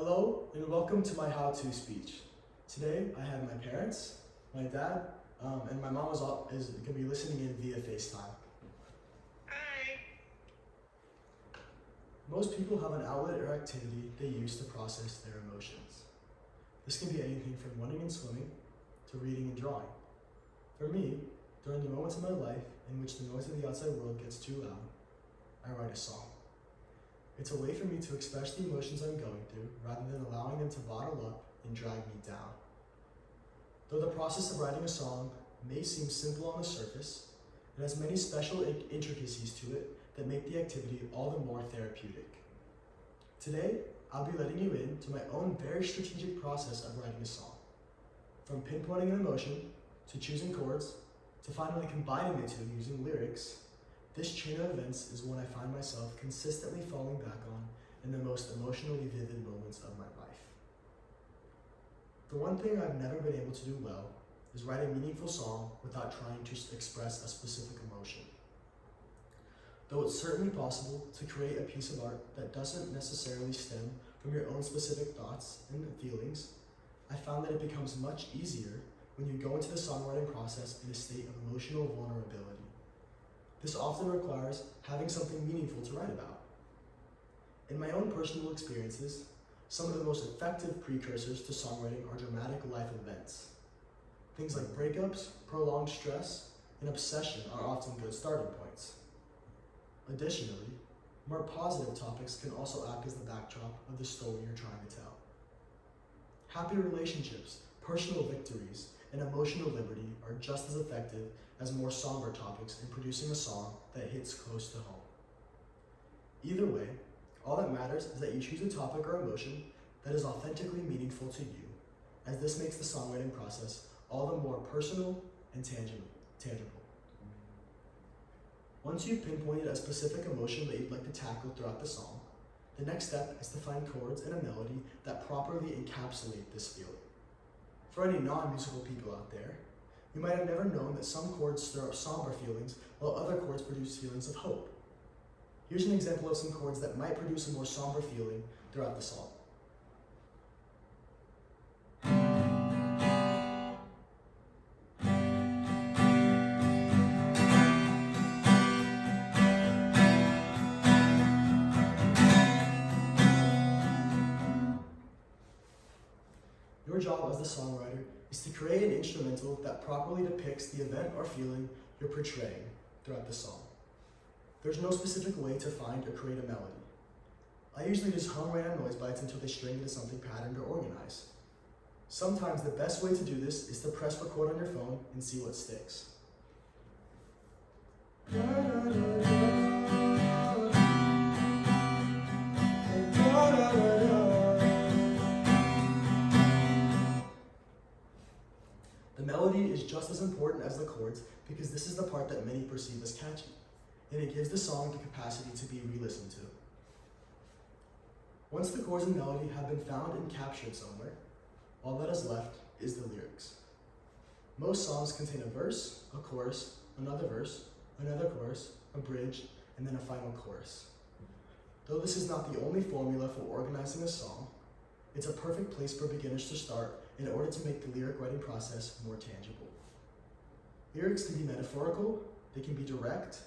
Hello and welcome to my how-to speech. Today I have my parents, my dad, and my mom is going to be listening in via FaceTime. Hi. Most people have an outlet or activity they use to process their emotions. This can be anything from running and swimming to reading and drawing. For me, during the moments of my life in which the noise of the outside world gets too loud, I write a song. It's a way for me to express the emotions I'm going through rather than allowing them to bottle up and drag me down. Though the process of writing a song may seem simple on the surface, it has many special intricacies to it that make the activity all the more therapeutic. Today, I'll be letting you in to my own very strategic process of writing a song. From pinpointing an emotion, to choosing chords, to finally combining the two using lyrics, this chain of events is one I find myself consistently falling back on in the most emotionally vivid moments of my life. The one thing I've never been able to do well is write a meaningful song without trying to express a specific emotion. Though it's certainly possible to create a piece of art that doesn't necessarily stem from your own specific thoughts and feelings, I found that it becomes much easier when you go into the songwriting process in a state of emotional vulnerability. This often requires having something meaningful to write about. In my own personal experiences, some of the most effective precursors to songwriting are dramatic life events. Things like breakups, prolonged stress, and obsession are often good starting points. Additionally, more positive topics can also act as the backdrop of the story you're trying to tell. Happy relationships, personal victories, and emotional liberty are just as effective as more somber topics in producing a song that hits close to home. Either way, all that matters is that you choose a topic or emotion that is authentically meaningful to you, as this makes the songwriting process all the more personal and tangible. Once you've pinpointed a specific emotion that you'd like to tackle throughout the song, the next step is to find chords and a melody that properly encapsulate this feeling. For any non-musical people out there, you might have never known that some chords stir up somber feelings while other chords produce feelings of hope. Here's an example of some chords that might produce a more somber feeling throughout the song. Your job as the songwriter is to create an instrumental that properly depicts the event or feeling you're portraying throughout the song. There's no specific way to find or create a melody. I usually just hum random noise bites until they string into something patterned or organized. Sometimes the best way to do this is to press record on your phone and see what sticks. The melody is just as important as the chords because this is the part that many perceive as catchy, and it gives the song the capacity to be re-listened to. Once the chords and melody have been found and captured somewhere, all that is left is the lyrics. Most songs contain a verse, a chorus, another chorus, a bridge, and then a final chorus. Though this is not the only formula for organizing a song, it's a perfect place for beginners to start in order to make the lyric writing process more tangible. Lyrics can be metaphorical, they can be direct,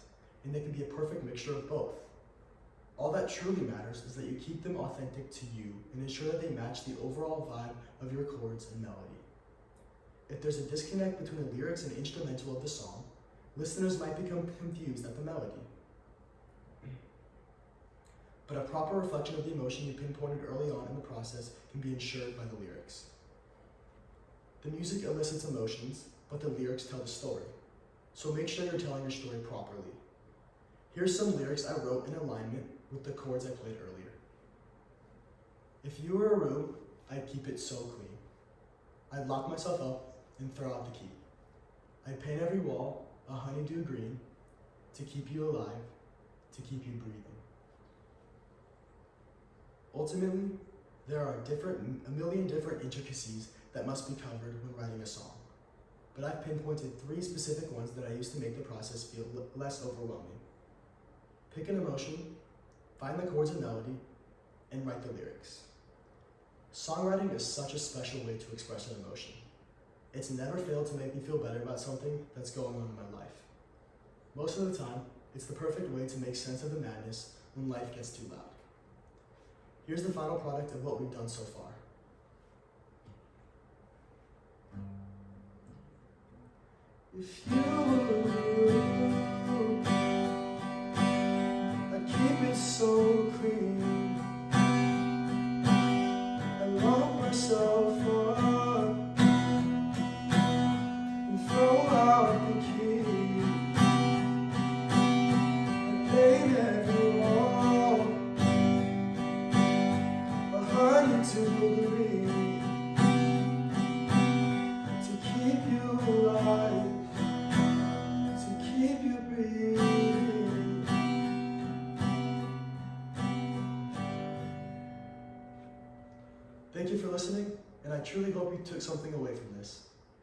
and they can be a perfect mixture of both. All that truly matters is that you keep them authentic to you and ensure that they match the overall vibe of your chords and melody. If there's a disconnect between the lyrics and instrumental of the song, listeners might become confused at the melody. But a proper reflection of the emotion you pinpointed early on in the process can be ensured by the lyrics. The music elicits emotions, but the lyrics tell the story. So make sure you're telling your story properly. Here's some lyrics I wrote in alignment with the chords I played earlier. If you were a room, I'd keep it so clean. I'd lock myself up and throw out the key. I'd paint every wall a honeydew green to keep you alive, to keep you breathing. Ultimately, there are a million different intricacies that must be covered when writing a song, but I've pinpointed 3 specific ones that I use to make the process feel less overwhelming. Pick an emotion, find the chords and melody, and write the lyrics. Songwriting is such a special way to express an emotion. It's never failed to make me feel better about something that's going on in my life. Most of the time, it's the perfect way to make sense of the madness when life gets too loud. Here's the final product of what we've done so far. If you were you, I'd keep it so clean. I lock myself up and throw out the key. I paint every wall 102 degrees to keep you alive, to keep you breathing. Thank you for listening, and I truly hope you took something away from this.